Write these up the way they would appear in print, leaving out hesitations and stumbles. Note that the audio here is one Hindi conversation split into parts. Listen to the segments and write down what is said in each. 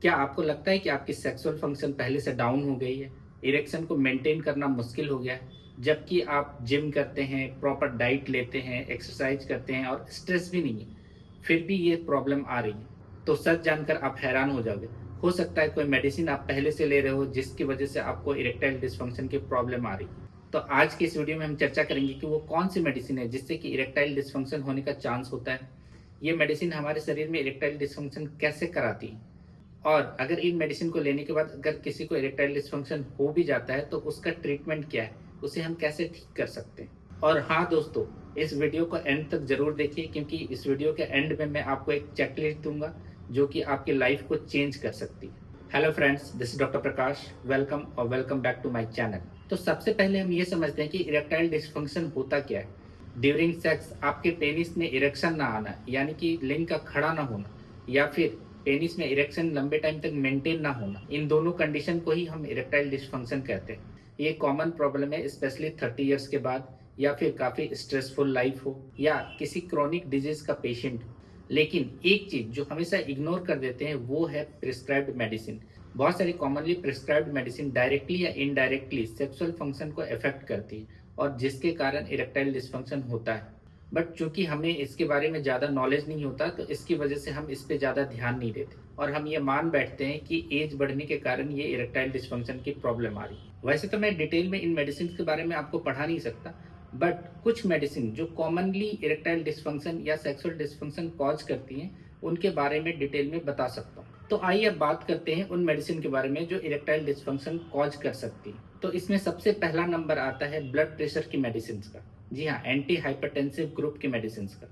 क्या आपको लगता है कि आपकी सेक्सुअल फंक्शन पहले से डाउन हो गई है? इरेक्शन को मेंटेन करना मुश्किल हो गया है, जबकि आप जिम करते हैं, प्रॉपर डाइट लेते हैं, एक्सरसाइज करते हैं और स्ट्रेस भी नहीं है, फिर भी ये प्रॉब्लम आ रही है? तो सच जानकर आप हैरान हो जाओगे। हो सकता है कोई मेडिसिन आप पहले से ले रहे हो जिसकी वजह से आपको इरेक्टाइल डिस्फंक्शन की प्रॉब्लम आ रही है। तो आज की इस वीडियो में हम चर्चा करेंगे कि वो कौन सी मेडिसिन है जिससे कि इरेक्टाइल डिस्फंक्शन होने का चांस होता है। ये मेडिसिन हमारे शरीर में इरेक्टाइल डिस्फंक्शन कैसे कराती है, और अगर इन मेडिसिन को लेने के बाद अगर किसी को इरेक्टाइल डिस्फंक्शन हो भी जाता है तो उसका ट्रीटमेंट क्या है, उसे हम कैसे ठीक कर सकते हैं। और हाँ दोस्तों, इस वीडियो को एंड तक जरूर देखिए, क्योंकि इस वीडियो के एंड में मैं आपको एक चेकलिस्ट दूंगा जो कि आपकी लाइफ को चेंज कर सकती है। Hello friends, this is doctor Prakash. Welcome और welcome back to my channel. तो सबसे पहले हम ये समझते हैं कि इरेक्टाइल डिस्फंक्शन होता क्या है। ड्यूरिंग सेक्स आपके पेनिस में इरेक्शन ना आना, यानी कि लिंग का खड़ा ना होना, या फिर पेनिस में इरेक्शन लंबे टाइम तक मेंटेन ना होना, इन दोनों कंडीशन को ही हम इरेक्टाइल डिस्फंक्शन कहते हैं। ये कॉमन प्रॉब्लम है, स्पेशली 30 इयर्स के बाद, या फिर काफ़ी स्ट्रेसफुल लाइफ हो, या किसी क्रॉनिक डिजीज का पेशेंट हो। लेकिन एक चीज़ जो हमेशा इग्नोर कर देते हैं वो है प्रिस्क्राइब्ड मेडिसिन। बहुत सारी कॉमनली प्रिस्क्राइब्ड मेडिसिन डायरेक्टली या इनडायरेक्टली सेक्सुअल फंक्शन को अफेक्ट करती है, और जिसके कारण इरेक्टाइल डिस्फंक्शन होता है। बट चूंकि हमें इसके बारे में ज़्यादा नॉलेज नहीं होता, तो इसकी वजह से हम इस पे ज़्यादा ध्यान नहीं देते, और हम ये मान बैठते हैं कि एज बढ़ने के कारण ये इरेक्टाइल डिस्फंक्शन की प्रॉब्लम आ रही है। वैसे तो मैं डिटेल में इन मेडिसिन के बारे में आपको पढ़ा नहीं सकता, बट कुछ मेडिसिन जो कॉमनली इरेक्टाइल डिस्फंक्शन या सेक्सुअल डिस्फंक्शन कॉज करती हैं, उनके बारे में डिटेल में बता सकता हूँ। तो आइए अब बात करते हैं उन मेडिसिन के बारे में जो इरेक्टाइल डिस्फंक्शन कॉज कर सकती है। तो इसमें सबसे पहला नंबर आता है ब्लड प्रेशर की मेडिसिन का। जी हाँ, एंटी हाइपरटेंसिव ग्रुप की मेडिसिन का।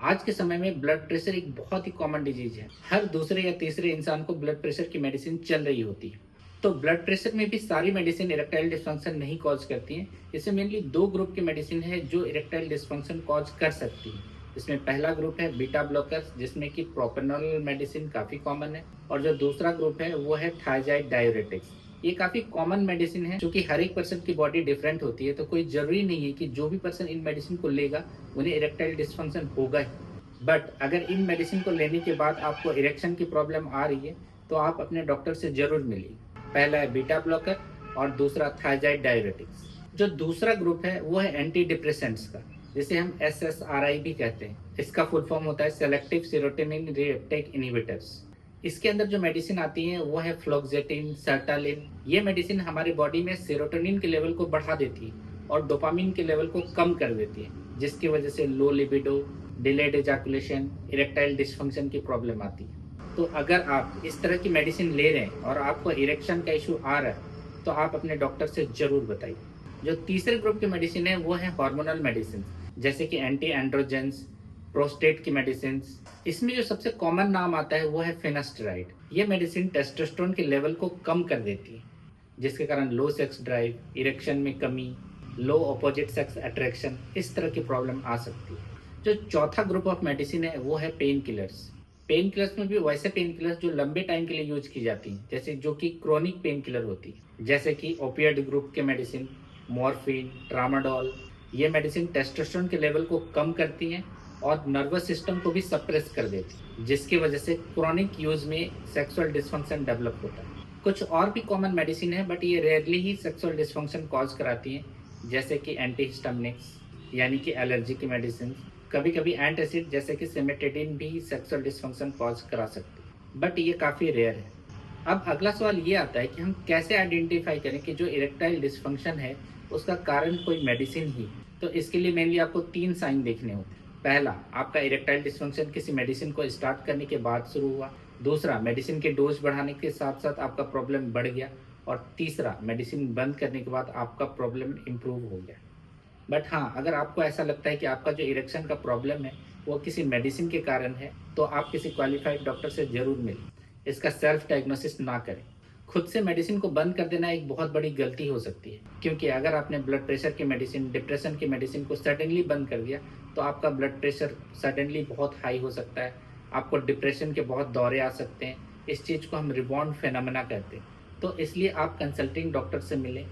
आज के समय में ब्लड प्रेशर एक बहुत ही कॉमन डिजीज है। हर दूसरे या तीसरे इंसान को ब्लड प्रेशर की मेडिसिन चल रही होती है। तो ब्लड प्रेशर में भी सारी मेडिसिन इरेक्टाइल डिस्फंक्शन नहीं कॉज करती हैं। इसमें मेनली दो ग्रुप की मेडिसिन है जो इरेक्टाइल डिस्फंक्शन कॉज कर सकती है। इसमें पहला ग्रुप है बीटा ब्लॉकर्स, जिसमें कि प्रोपेनॉल मेडिसिन काफ़ी कॉमन है, और जो दूसरा ग्रुप है वो है थायजाइड डायूरेटिक्स। ये काफ़ी कॉमन मेडिसिन है। क्योंकि हर एक पर्सन की बॉडी डिफरेंट होती है, तो कोई ज़रूरी नहीं है कि जो भी पर्सन इन मेडिसिन को लेगा उन्हें इरेक्टाइल डिस्फंक्शन होगा ही। बट अगर इन मेडिसिन को लेने के बाद आपको इरेक्शन की प्रॉब्लम आ रही है तो आप अपने डॉक्टर से ज़रूर मिलिए। पहला है बीटा ब्लॉकर और दूसरा थायजाइड डायूरेटिक्स। जो दूसरा ग्रुप है वो है एंटी डिप्रेसेंट्स का, जिसे हम SSRI भी कहते हैं। इसका फुल फॉर्म होता है सेलेक्टिव सेरोटोनिन रीअपटेक इनहिबिटर्स। इसके अंदर जो मेडिसिन आती है वो है फ्लोक्सेटिन, सर्टालिन। ये मेडिसिन हमारी बॉडी में सेरोटोनिन के लेवल को बढ़ा देती है और डोपामिन के लेवल को कम कर देती है, जिसकी वजह से low libido, delayed ejaculation, erectile dysfunction की प्रॉब्लम आती है। तो अगर आप इस तरह की मेडिसिन ले रहे हैं और आपको इरेक्शन का इशू आ रहा है तो आप अपने डॉक्टर से जरूर बताइए। जो तीसरे ग्रुप की मेडिसिन है वो है हार्मोनल मेडिसिन, जैसे कि एंटी एंड्रोजेंस, प्रोस्टेट की मेडिसिन। इसमें जो सबसे कॉमन नाम आता है वो है फिनास्टेराइड। ये मेडिसिन टेस्टोस्टेरोन के लेवल को कम कर देती है, जिसके कारण लो सेक्स ड्राइव, इरेक्शन में कमी, लो अपोजिट सेक्स अट्रैक्शन, इस तरह की प्रॉब्लम आ सकती है। जो चौथा ग्रुप ऑफ मेडिसिन है वो है पेन किलर्स। पेन किलर्स में भी वैसे पेन किलर्स जो लंबे टाइम के लिए यूज की जाती हैं, जैसे जो कि क्रोनिक पेन किलर होती है, जैसे कि ओपिएड ग्रुप के मेडिसिन, मॉर्फिन, ट्रामाडोल। ये मेडिसिन टेस्टोस्टेरोन के लेवल को कम करती हैं और नर्वस सिस्टम को भी सप्रेस कर देती है, जिसकी वजह से क्रोनिक यूज में सेक्सुअल डिस्फंक्शन डेवलप होता है। कुछ और भी कॉमन मेडिसिन है, बट ये रेयरली ही सेक्सुअल डिस्फंक्शन कॉज कराती हैं, जैसे कि एंटीहिस्टामिनिक्स यानी कि एलर्जी की मेडिसिन। कभी कभी एंटासिड जैसे कि सिमेटेडिन भी सेक्सुअल डिस्फंक्शन कॉज करा सकते हैं, बट ये काफ़ी रेयर है। अब अगला सवाल ये आता है कि हम कैसे आइडेंटिफाई करें कि जो इरेक्टाइल डिस्फंक्शन है उसका कारण कोई मेडिसिन ही। तो इसके लिए मेनली आपको 3 साइन देखने होते हैं। पहला, आपका इरेक्टाइल डिस्फंक्शन किसी मेडिसिन को स्टार्ट करने के बाद शुरू हुआ। दूसरा, मेडिसिन के डोज बढ़ाने के साथ साथ आपका प्रॉब्लम बढ़ गया। और तीसरा, मेडिसिन बंद करने के बाद आपका प्रॉब्लम इम्प्रूव हो गया। बट हाँ, अगर आपको ऐसा लगता है कि आपका जो इरेक्शन का प्रॉब्लम है वो किसी मेडिसिन के कारण है, तो आप किसी क्वालिफाइड डॉक्टर से ज़रूर मिलें। इसका सेल्फ डायग्नोसिस ना करें। खुद से मेडिसिन को बंद कर देना एक बहुत बड़ी गलती हो सकती है, क्योंकि अगर आपने ब्लड प्रेशर की मेडिसिन, डिप्रेशन की मेडिसिन को सडनली बंद कर दिया तो आपका ब्लड प्रेशर सडनली बहुत हाई हो सकता है, आपको डिप्रेशन के बहुत दौरे आ सकते हैं। इस चीज़ को हम रिबाउंड फेनोमेना कहते हैं। तो इसलिए आप कंसल्टिंग डॉक्टर से मिलें,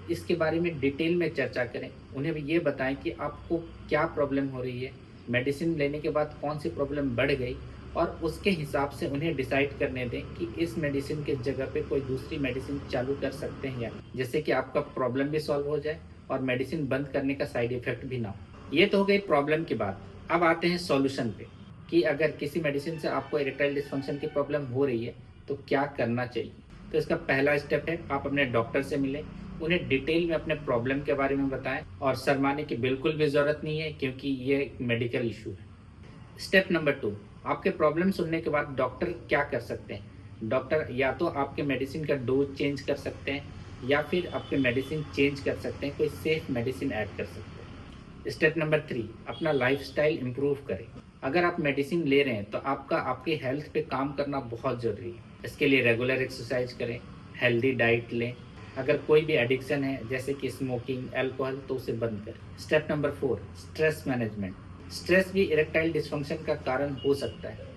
इसके बारे में डिटेल में चर्चा करें, उन्हें भी ये बताएं कि आपको क्या प्रॉब्लम हो रही है, मेडिसिन लेने के बाद कौन सी प्रॉब्लम बढ़ गई, और उसके हिसाब से उन्हें डिसाइड करने दें कि इस मेडिसिन के जगह पे कोई दूसरी मेडिसिन चालू कर सकते हैं या नहीं, जिससे कि आपका प्रॉब्लम भी सॉल्व हो जाए और मेडिसिन बंद करने का साइड इफेक्ट भी ना हो। ये तो हो गई प्रॉब्लम की बात। अब आते हैं सॉल्यूशन पे कि अगर किसी मेडिसिन से आपको इरेक्टाइल डिस्फंक्शन की प्रॉब्लम हो रही है तो क्या करना चाहिए। तो इसका पहला स्टेप है आप अपने डॉक्टर से मिलें, उन्हें डिटेल में अपने प्रॉब्लम के बारे में बताएं और शर्माने की बिल्कुल भी ज़रूरत नहीं है क्योंकि ये एक मेडिकल इशू है। स्टेप नंबर 2, आपके प्रॉब्लम सुनने के बाद डॉक्टर क्या कर सकते हैं। डॉक्टर या तो आपके मेडिसिन का डोज चेंज कर सकते हैं या फिर आपके मेडिसिन चेंज कर सकते हैं, कोई सेफ मेडिसिन ऐड कर सकते हैं। स्टेप नंबर 3, अपना लाइफस्टाइल इम्प्रूव करें। अगर आप मेडिसिन ले रहे हैं तो आपकी हेल्थ पे काम करना बहुत ज़रूरी है। इसके लिए रेगुलर एक्सरसाइज करें, हेल्दी डाइट लें। अगर कोई भी एडिक्शन है जैसे कि स्मोकिंग, अल्कोहल, तो उसे बंद करें। Step number 4, stress management. Stress भी इरेक्टाइल डिस्फंक्शन का कारण हो सकता है।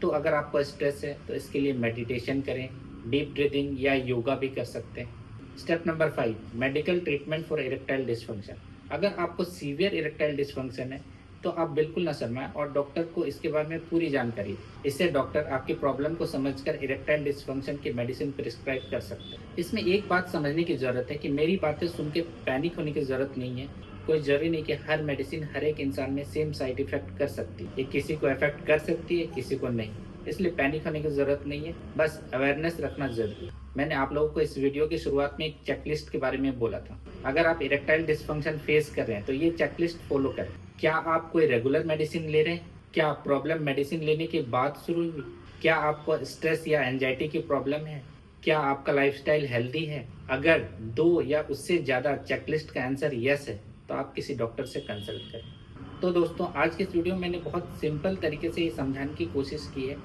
तो अगर आपको स्ट्रेस है तो इसके लिए मेडिटेशन करें, डीप ब्रीदिंग या योगा भी कर सकते हैं। Step number 5, medical treatment for erectile dysfunction. अगर आपको सीवियर इरेक्टाइल डिस्फंक्शन है तो आप बिल्कुल ना शर्माएं और डॉक्टर को इसके बारे में पूरी जानकारी दें। इससे डॉक्टर आपकी प्रॉब्लम को समझकर इरेक्टाइल डिस्फंक्शन की मेडिसिन प्रिस्क्राइब कर सकते हैं। इसमें एक बात समझने की ज़रूरत है कि मेरी बातें सुन के पैनिक होने की ज़रूरत नहीं है। कोई ज़रूरी नहीं कि हर मेडिसिन हर एक इंसान में सेम साइड इफेक्ट कर सकती है। ये किसी को इफेक्ट कर सकती है, किसी को नहीं। इसलिए पैनिक होने की ज़रूरत नहीं है, बस अवेयरनेस रखना ज़रूरी है। मैंने आप लोगों को इस वीडियो की शुरुआत में एक चेकलिस्ट के बारे में बोला था। अगर आप इरेक्टाइल डिस्फंक्शन फेस कर रहे हैं तो ये चेकलिस्ट फॉलो करें। क्या आप कोई रेगुलर मेडिसिन ले रहे हैं? क्या प्रॉब्लम मेडिसिन लेने के बाद शुरू हुई? क्या आपको स्ट्रेस या एंजाइटी की प्रॉब्लम है? क्या आपका लाइफस्टाइल हेल्दी है? अगर 2 या उससे ज़्यादा चेकलिस्ट का आंसर यस है तो आप किसी डॉक्टर से कंसल्ट करें। तो दोस्तों, आज के इस वीडियो में मैंने बहुत सिंपल तरीके से ये समझाने की कोशिश की है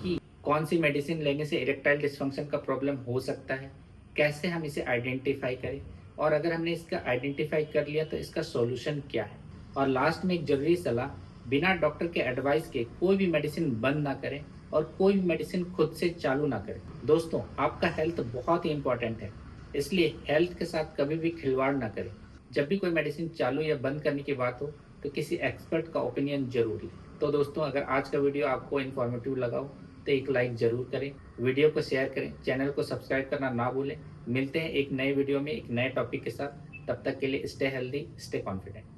कि कौन सी मेडिसिन लेने से इरेक्टाइल डिस्फंक्शन का प्रॉब्लम हो सकता है, कैसे हम इसे आइडेंटिफाई करें और अगर हमने इसका आइडेंटिफाई कर लिया तो इसका सॉल्यूशन क्या है। और लास्ट में एक ज़रूरी सलाह, बिना डॉक्टर के एडवाइस के कोई भी मेडिसिन बंद ना करें और कोई भी मेडिसिन खुद से चालू ना करें। दोस्तों, आपका हेल्थ बहुत ही इंपॉर्टेंट है, इसलिए हेल्थ के साथ कभी भी खिलवाड़ ना करें। जब भी कोई मेडिसिन चालू या बंद करने की बात हो तो किसी एक्सपर्ट का ओपिनियन जरूर लें। तो दोस्तों, अगर आज का वीडियो आपको इन्फॉर्मेटिव लगा हो तो एक लाइक ज़रूर करें, वीडियो को शेयर करें, चैनल को सब्सक्राइब करना ना भूलें। मिलते हैं एक नए वीडियो में एक नए टॉपिक के साथ। तब तक के लिए स्टे हेल्दी, स्टे कॉन्फिडेंट।